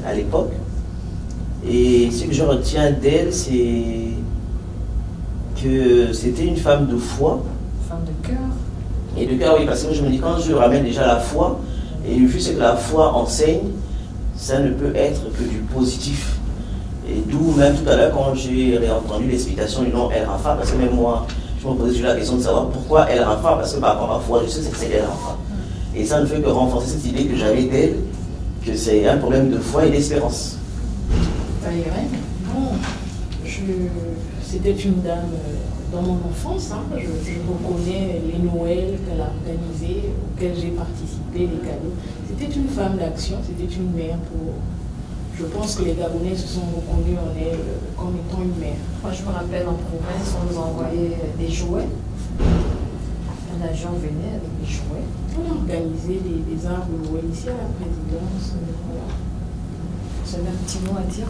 à l'époque. Et ce que je retiens d'elle, c'est que c'était une femme de foi. Femme de cœur. Et de cœur, oui, parce que je me dis, quand je ramène déjà la foi, et vu ce que la foi enseigne, ça ne peut être que du positif. Et d'où même tout à l'heure, quand j'ai entendu l'explication du nom El Rafa, parce que même moi, je me posais toujours la question de savoir pourquoi El Rafa, parce que par rapport à ma foi, je sais que c'est El Rafa. Et ça ne fait que renforcer cette idée que j'avais d'elle, que c'est un problème de foi et d'espérance. Bon, c'était une dame dans mon enfance, hein. Je reconnais les Noëls qu'elle a organisés, auxquels j'ai participé, les cadeaux. C'était une femme d'action, c'était une mère pour... Je pense que les Gabonais se sont reconnus en elle comme étant une mère. Moi, je me rappelle en province, on nous envoyait des jouets. Un agent venait avec des jouets. On a organisé des arbres de Noël ici à la présidence. Voilà. Vous avez un petit mot à dire?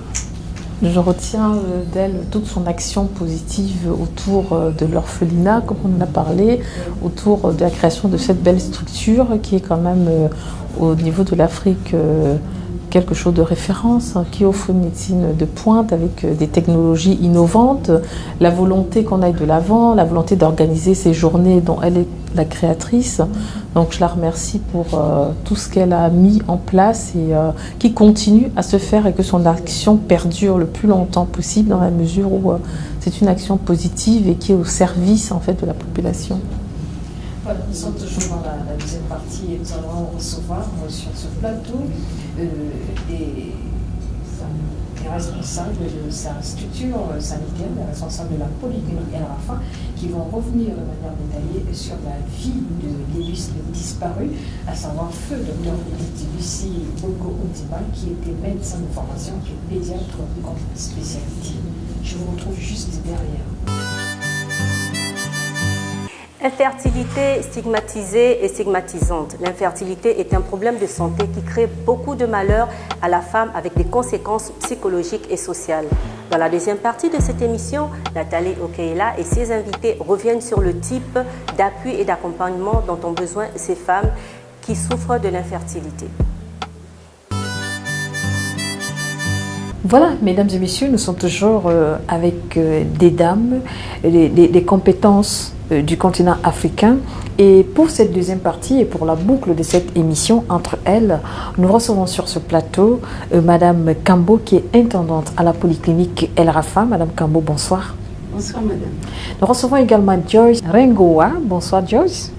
Je retiens d'elle toute son action positive autour de l'orphelinat, comme on en a parlé, autour de la création de cette belle structure qui est quand même au niveau de l'Afrique quelque chose de référence, qui offre une médecine de pointe avec des technologies innovantes, la volonté qu'on aille de l'avant, la volonté d'organiser ces journées dont elle est la créatrice. Donc je la remercie pour tout ce qu'elle a mis en place et qui continue à se faire et que son action perdure le plus longtemps possible dans la mesure où c'est une action positive et qui est au service en fait de la population. Voilà, nous sommes toujours dans la deuxième partie et nous allons recevoir sur ce plateau des responsables de sa structure sanitaire, des responsables de la polyclinique El Rafa, qui vont revenir de manière détaillée sur la vie de l'illustre disparu, à savoir feu Dr Lucie Bongo Ondimba, qui était médecin de formation, qui est pédiatre comme spécialité. Je vous retrouve juste derrière. Infertilité stigmatisée et stigmatisante. L'infertilité est un problème de santé qui crée beaucoup de malheur à la femme avec des conséquences psychologiques et sociales. Dans la deuxième partie de cette émission, Nathalie Okeila et ses invités reviennent sur le type d'appui et d'accompagnement dont ont besoin ces femmes qui souffrent de l'infertilité. Voilà, mesdames et messieurs, nous sommes toujours avec des dames, les compétences du continent africain. Et pour cette deuxième partie et pour la boucle de cette émission entre elles, nous recevons sur ce plateau Madame Kambo, qui est intendante à la polyclinique El Rafa. Madame Kambo, bonsoir. Bonsoir, madame. Nous recevons également Joyce Rengoa. Bonsoir, Joyce.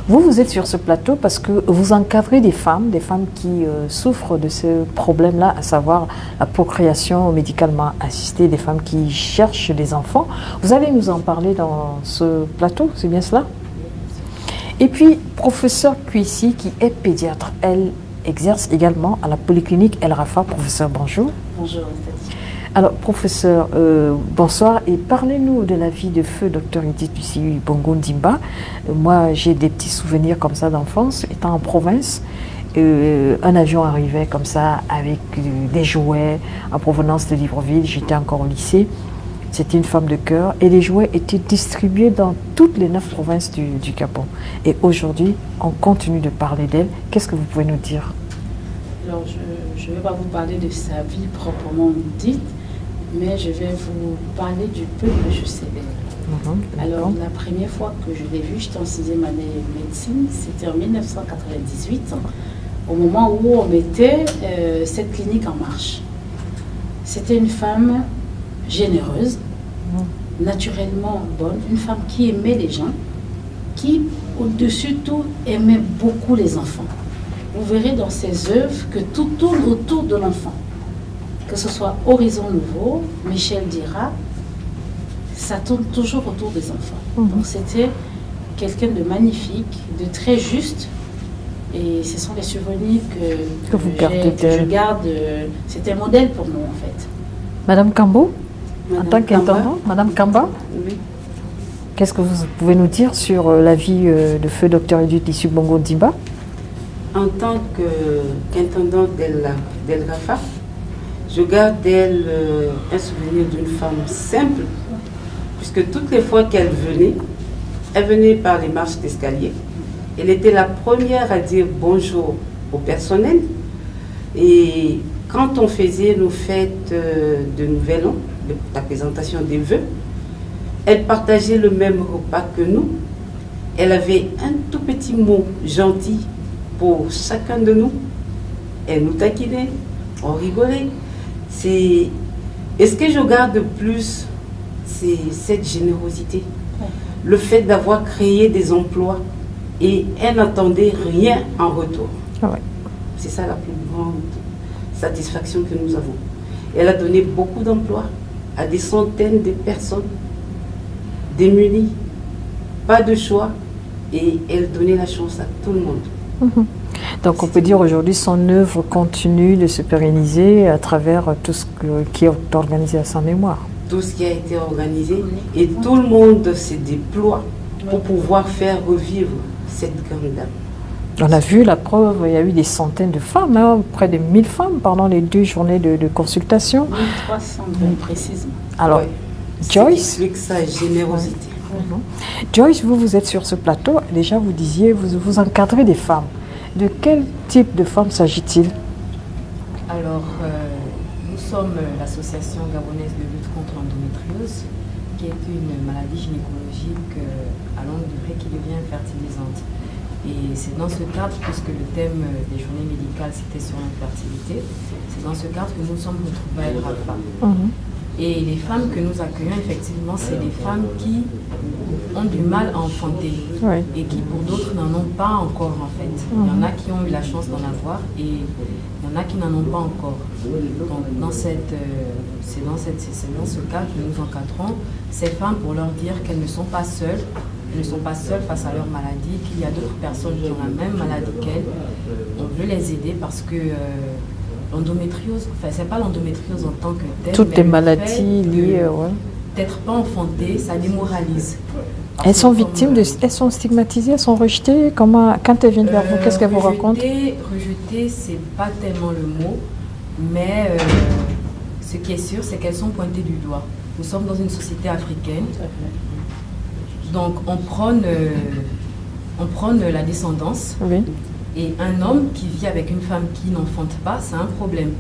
Vous êtes sur ce plateau parce que vous encadrez des femmes qui souffrent de ce problème-là, à savoir la procréation médicalement assistée, des femmes qui cherchent des enfants. Vous allez nous en parler dans ce plateau, c'est bien cela? Et puis, professeur Cuissi, qui est pédiatre, elle exerce également à la polyclinique El Rafa. Professeur, bonjour. Bonjour. Alors, professeur, bonsoir, et parlez-nous de la vie de feu Dr Lucie Bongo Ondimba. Moi, j'ai des petits souvenirs comme ça d'enfance, étant en province. Un avion arrivait comme ça avec des jouets en provenance de Libreville. J'étais encore au lycée. C'était une femme de cœur et les jouets étaient distribués dans toutes les 9 provinces du Gabon. Et aujourd'hui, on continue de parler d'elle. Qu'est-ce que vous pouvez nous dire? Alors, je ne vais pas vous parler de sa vie proprement dite, mais je vais vous parler du peu que je sais d'elle. Alors, la première fois que je l'ai vue, j'étais en 6e année de médecine, c'était en 1998, au moment où on mettait cette clinique en marche. C'était une femme généreuse, naturellement bonne, une femme qui aimait les gens, qui, au-dessus de tout, aimait beaucoup les enfants. Vous verrez dans ses œuvres que tout tourne autour de l'enfant. Que ce soit Horizon Nouveau, Michel Dira, ça tourne toujours autour des enfants. Donc c'était quelqu'un de magnifique, de très juste. Et ce sont les souvenirs que vous gardez d'elle. Je garde. C'est un modèle pour nous, en fait. Madame Kambo, Madame en tant qu'intendante, Madame Kamba, oui. Qu'est-ce que vous pouvez nous dire sur la vie de feu Dr Lucie Bongo Ondimba? En tant qu'intendante d'El Rafa, je garde d'elle un souvenir d'une femme simple, puisque toutes les fois qu'elle venait, elle venait par les marches d'escalier. Elle était la première à dire bonjour au personnel. Et quand on faisait nos fêtes de Nouvel An, la présentation des vœux, elle partageait le même repas que nous. Elle avait un tout petit mot gentil pour chacun de nous. Elle nous taquinait, on rigolait. C'est Et ce que je garde le plus, c'est cette générosité. Le fait d'avoir créé des emplois et elle n'attendait rien en retour. Ouais. C'est ça la plus grande satisfaction que nous avons. Elle a donné beaucoup d'emplois à des centaines de personnes démunies, pas de choix, et elle donnait la chance à tout le monde. Donc on peut dire aujourd'hui son œuvre continue de se pérenniser à travers tout ce qui est organisé à sa mémoire. Tout ce qui a été organisé et tout le monde se déploie pour pouvoir faire revivre cette grande dame. On a vu la preuve, il y a eu des centaines de femmes, hein, près de 1000 femmes pendant les 2 journées de consultation. 1300 précisément. Alors, Ouais. Joyce, C'est sa générosité. Joyce, vous êtes sur ce plateau, déjà vous disiez, vous encadrez des femmes. De quel type de femmes s'agit-il? Alors, nous sommes l'association gabonaise de lutte contre l'endométriose, qui est une maladie gynécologique à longue durée qui devient infertilisante. Et c'est dans ce cadre, puisque le thème des journées médicales c'était sur l'infertilité, c'est dans ce cadre que nous sommes retrouvés à El Rafa. Et les femmes que nous accueillons, effectivement, c'est des femmes qui ont du mal à enfanter et qui, pour d'autres, n'en ont pas encore, en fait. Il y en a qui ont eu la chance d'en avoir et il y en a qui n'en ont pas encore. Donc, c'est dans ce cadre que nous encadrons ces femmes pour leur dire qu'elles ne sont pas seules. Elles ne sont pas seules face à leur maladie, qu'il y a d'autres personnes qui ont la même maladie qu'elles. On veut les aider parce que l'endométriose, enfin c'est pas l'endométriose en tant que telle. Toutes les maladies liées, d'être pas enfantée, ça démoralise. Elles sont victimes, elles sont stigmatisées, elles sont rejetées. Comment, quand elles viennent vers vous, qu'est-ce qu'elles vous racontent? Rejetées, c'est pas tellement le mot, mais ce qui est sûr, c'est qu'elles sont pointées du doigt. Nous sommes dans une société africaine. Donc on prône la descendance. Oui. Et un homme qui vit avec une femme qui n'enfante pas, c'est un problème.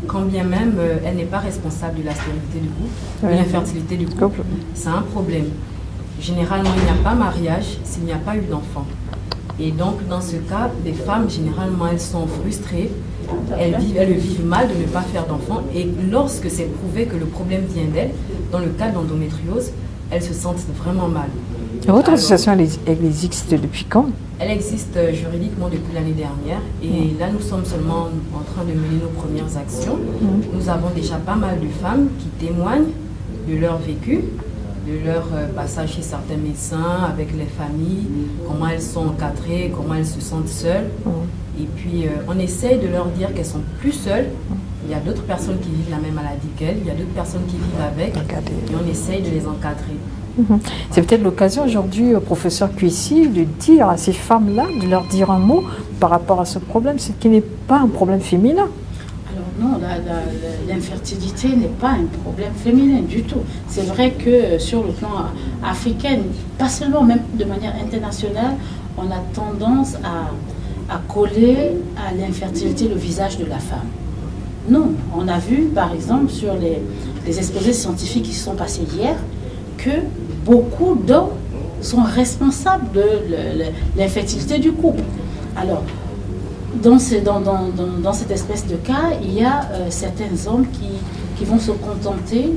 Quand bien même elle n'est pas responsable de la stérilité du couple, de l'infertilité du couple, c'est un problème. Généralement, il n'y a pas mariage s'il n'y a pas eu d'enfant. Et donc, dans ce cas, les femmes, généralement, elles sont frustrées, elles le vivent mal de ne pas faire d'enfant. Et lorsque c'est prouvé que le problème vient d'elles, dans le cas d'endométriose, elles se sentent vraiment mal. Votre association, elle existe depuis quand? Elle existe juridiquement depuis l'année dernière et là nous sommes seulement en train de mener nos premières actions. Nous avons déjà pas mal de femmes qui témoignent de leur vécu, de leur passage chez certains médecins, avec les familles, comment elles sont encadrées, comment elles se sentent seules. Et puis on essaye de leur dire qu'elles sont plus seules. Il y a d'autres personnes qui vivent la même maladie qu'elles, il y a d'autres personnes qui vivent avec et on essaye de les encadrer. C'est peut-être l'occasion aujourd'hui au professeur Cuissy de dire à ces femmes-là, de leur dire un mot par rapport à ce problème, ce qui n'est pas un problème féminin. Alors non, l'infertilité n'est pas un problème féminin du tout. C'est vrai que sur le plan africain, pas seulement, même de manière internationale, on a tendance à coller à l'infertilité le visage de la femme. Non, on a vu par exemple sur les exposés scientifiques qui se sont passés hier que beaucoup d'hommes sont responsables de l'infertilité du couple. Alors, dans cette espèce de cas, il y a certains hommes qui vont se contenter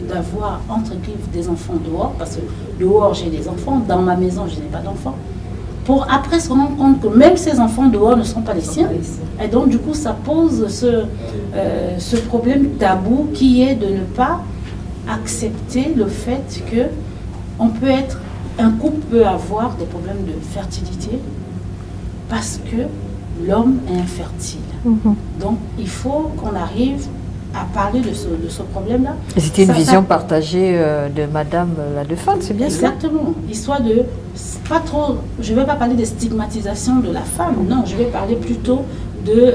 d'avoir entre griffes des enfants dehors, parce que dehors j'ai des enfants, dans ma maison je n'ai pas d'enfants, pour après se rendre compte que même ces enfants dehors ne sont pas les siens. Et donc du coup ça pose ce problème tabou qui est de ne pas accepter le fait que un couple peut avoir des problèmes de fertilité parce que l'homme est infertile. Donc il faut qu'on arrive à parler de ce problème-là. Et c'était une vision partagée de Madame la Defante, c'est bien ça? Exactement. Histoire de pas trop. Je ne vais pas parler de stigmatisation de la femme, non, je vais parler plutôt de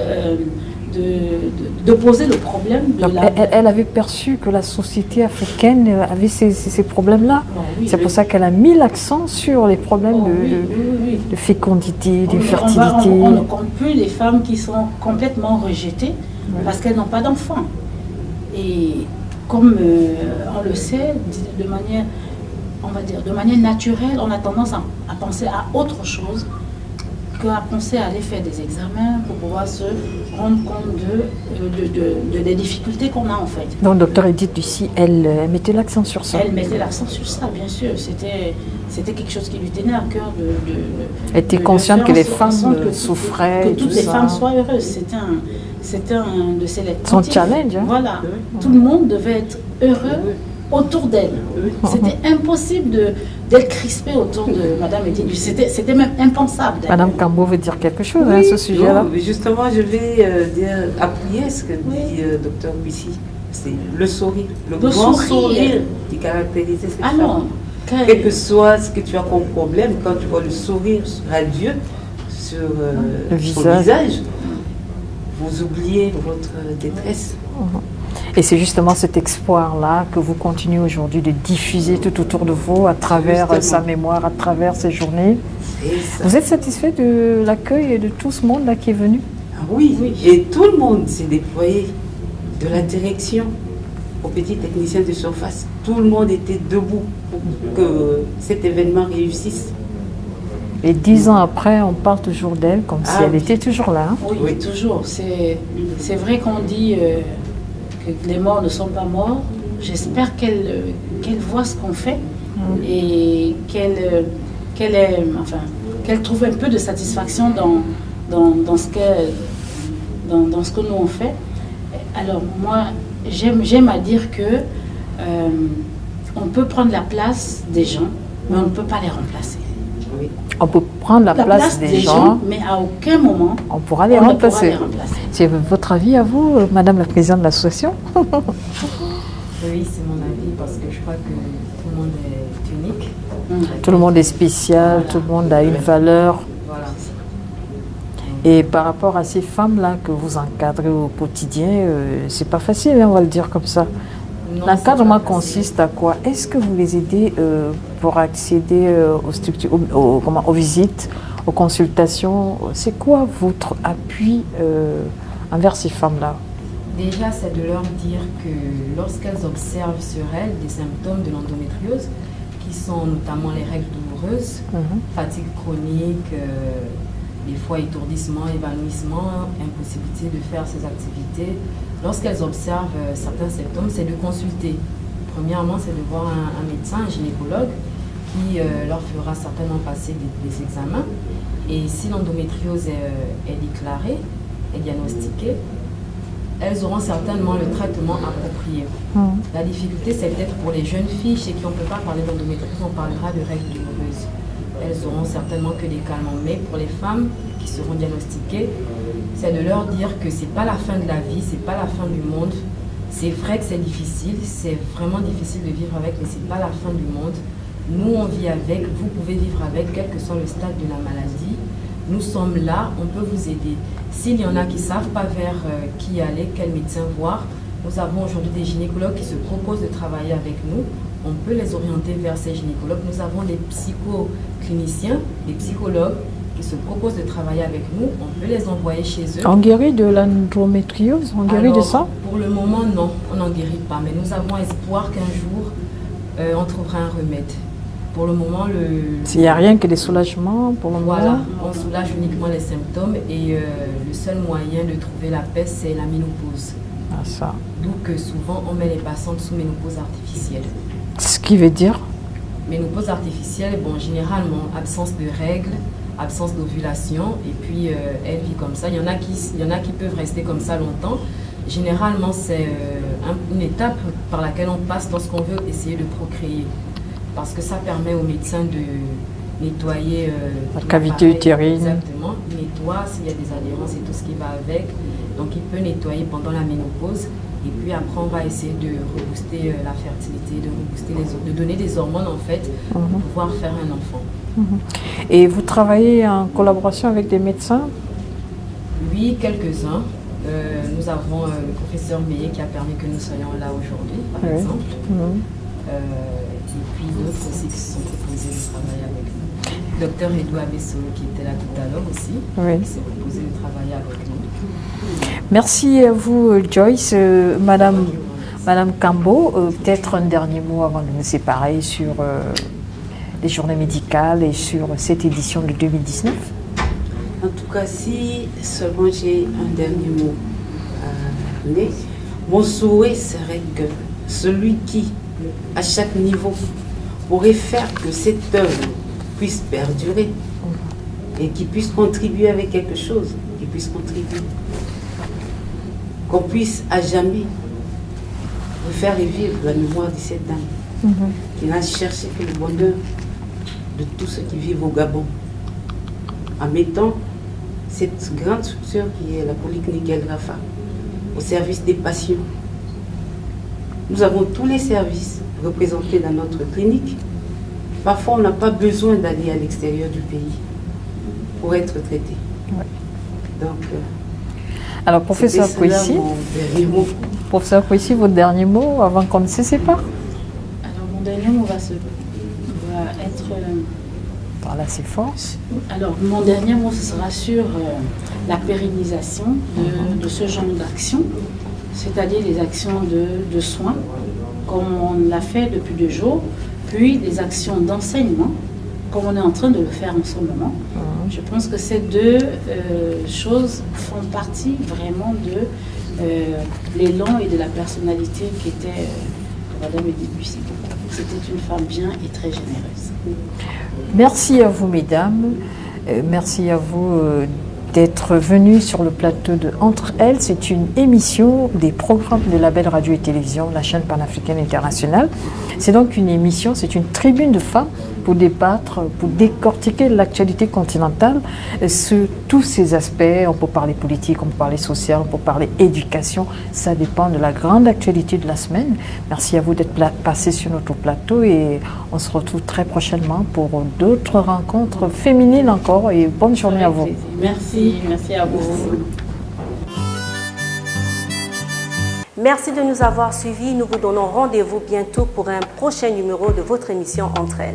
poser le problème de elle avait perçu que la société africaine avait ces problèmes-là. Oui, c'est pour ça qu'elle a mis l'accent sur les problèmes de fécondité, d'infertilité. On ne compte plus les femmes qui sont complètement rejetées parce qu'elles n'ont pas d'enfants. Et comme on le sait, de manière, on va dire, de manière naturelle, on a tendance à penser à autre chose qu'à penser à aller faire des examens pour pouvoir se rendre compte des difficultés qu'on a en fait. Donc, docteur Edith Lucie, elle mettait l'accent sur ça. Elle mettait l'accent sur ça, bien sûr. C'était quelque chose qui lui tenait à cœur Elle était consciente que les femmes souffraient. Que toutes les femmes soient heureuses. C'était un de ses leitmotifs. Son challenge. Hein. Voilà. Tout le monde devait être heureux autour d'elle. C'était impossible d'être crispé autour de Madame Edith Lucie. C'était même impensable. Madame Cambo veut dire quelque chose à ce sujet-là. Justement, je vais appuyer ce que dit docteur Lucie. C'est le sourire, le grand sourire qui caractérisait cette femme. Quel que soit ce que tu as comme problème, quand tu vois le sourire radieux sur le visage, vous oubliez votre détresse. Et c'est justement cet espoir-là que vous continuez aujourd'hui de diffuser tout autour de vous, à travers sa mémoire, à travers ces journées. Vous êtes satisfait de l'accueil et de tout ce monde-là qui est venu? Oui, et tout le monde s'est déployé, de la direction aux petits techniciens de surface. Tout le monde était debout pour que cet événement réussisse. Et 10 ans après, on parle toujours d'elle comme si elle était toujours là. Hein? Oui, toujours. C'est vrai qu'on dit que les morts ne sont pas morts. J'espère qu'elle voit ce qu'on fait et qu'elle trouve un peu de satisfaction dans ce que nous on fait. Alors moi, j'aime à dire que on peut prendre la place des gens, mais on ne peut pas les remplacer. Oui. On peut prendre la place des gens, mais à aucun moment on pourra les remplacer. C'est votre avis à vous, Madame la Présidente de l'association? Oui, c'est mon avis parce que je crois que tout le monde est unique. Tout le monde est spécial, voilà. Tout le monde a une valeur. Voilà. Et par rapport à ces femmes-là que vous encadrez au quotidien, c'est pas facile, hein, on va le dire comme ça. L'encadrement consiste à quoi? Est-ce que vous les aidez pour accéder aux structures, aux visites, aux consultations? C'est quoi votre appui envers ces femmes-là? Déjà, c'est de leur dire que lorsqu'elles observent sur elles des symptômes de l'endométriose, qui sont notamment les règles douloureuses, fatigue chronique, des fois étourdissement, évanouissement, impossibilité de faire ses activités. Lorsqu'elles observent certains symptômes, c'est de consulter. Premièrement, c'est de voir un médecin, un gynécologue, qui leur fera certainement passer des examens. Et si l'endométriose est déclarée, est diagnostiquée, elles auront certainement le traitement approprié. La difficulté, c'est peut-être pour les jeunes filles chez qui on ne peut pas parler d'endométriose, on parlera de règles douloureuses. Elles auront certainement que des calmants. Mais pour les femmes qui seront diagnostiquées, c'est de leur dire que ce n'est pas la fin de la vie, ce n'est pas la fin du monde. C'est vrai que c'est difficile, c'est vraiment difficile de vivre avec, mais ce n'est pas la fin du monde. Nous, on vit avec, vous pouvez vivre avec, quel que soit le stade de la maladie. Nous sommes là, on peut vous aider. S'il y en a qui ne savent pas vers qui aller, quel médecin voir, nous avons aujourd'hui des gynécologues qui se proposent de travailler avec nous. On peut les orienter vers ces gynécologues. Nous avons des psychocliniciens, des psychologues qui se proposent de travailler avec nous. On peut les envoyer chez eux. On guérit de l'endométriose? On guérit de ça? Pour le moment, non. On n'en guérit pas. Mais nous avons espoir qu'un jour, on trouvera un remède. Pour le moment, il n'y a rien que des soulagements pour le moment. Voilà, on soulage uniquement les symptômes et le seul moyen de trouver la paix, c'est la ménopause. Ah, ça. D'où que souvent, on met les patientes sous ménopause artificielle. Ce qui veut dire? Ménopause artificielle, bon, généralement, absence de règles, absence d'ovulation, et puis elle vit comme ça. Il y en a qui peuvent rester comme ça longtemps. Généralement, c'est une étape par laquelle on passe lorsqu'on veut essayer de procréer. Parce que ça permet au médecin de nettoyer la cavité utérine. Exactement, il nettoie s'il y a des adhérences et tout ce qui va avec. Donc il peut nettoyer pendant la ménopause. Et puis après, on va essayer de rebooster la fertilité, de donner des hormones en fait, pour pouvoir faire un enfant. Et vous travaillez en collaboration avec des médecins? Oui, quelques-uns. Nous avons le professeur Meillet qui a permis que nous soyons là aujourd'hui, par exemple. Et puis d'autres aussi qui se sont proposés de travailler avec nous. Docteur Edouard Bessolo qui était là tout à l'heure aussi, qui s'est proposé de travailler avec nous. Merci à vous Joyce. Madame Cambo, peut-être un dernier mot avant de nous séparer sur les journées médicales et sur cette édition de 2019. En tout cas, si seulement j'ai un dernier mot à donner, mon souhait serait que celui qui, à chaque niveau, pourrait faire que cette œuvre puisse perdurer et qui puisse contribuer avec quelque chose, qui puisse contribuer, qu'on puisse à jamais refaire revivre la mémoire de cette dame qui n'a cherché que le bonheur de tous ceux qui vivent au Gabon, en mettant cette grande structure qui est la Polyclinique El Rafa au service des patients. Nous avons tous les services représentés dans notre clinique. Parfois, on n'a pas besoin d'aller à l'extérieur du pays pour être traité. Ouais. Donc, alors, professeur Kouissi, votre dernier mot avant qu'on ne se sépare? Alors, mon dernier mot va être... Voilà, c'est fort. Alors, mon dernier mot, ce sera sur la pérennisation de ce genre d'action, c'est-à-dire les actions de soins, comme on l'a fait depuis 2 jours, puis les actions d'enseignement, comme on est en train de le faire en ce moment. Je pense que ces 2 choses font partie vraiment de l'élan et de la personnalité qui était Madame Edith Bussy. C'était une femme bien et très généreuse. Merci à vous, mesdames. Merci à vous d'être venues sur le plateau de Entre Elles. C'est une émission des programmes de la Belle Radio et Télévision, la chaîne panafricaine internationale. C'est donc une émission, c'est une tribune de femmes pour débattre, pour décortiquer l'actualité continentale sur tous ces aspects. On peut parler politique, on peut parler social, on peut parler éducation. Ça dépend de la grande actualité de la semaine. Merci à vous d'être passés sur notre plateau et on se retrouve très prochainement pour d'autres rencontres féminines encore et bonne journée à vous. Merci, merci à vous. Merci de nous avoir suivis. Nous vous donnons rendez-vous bientôt pour un prochain numéro de votre émission Entre Elles.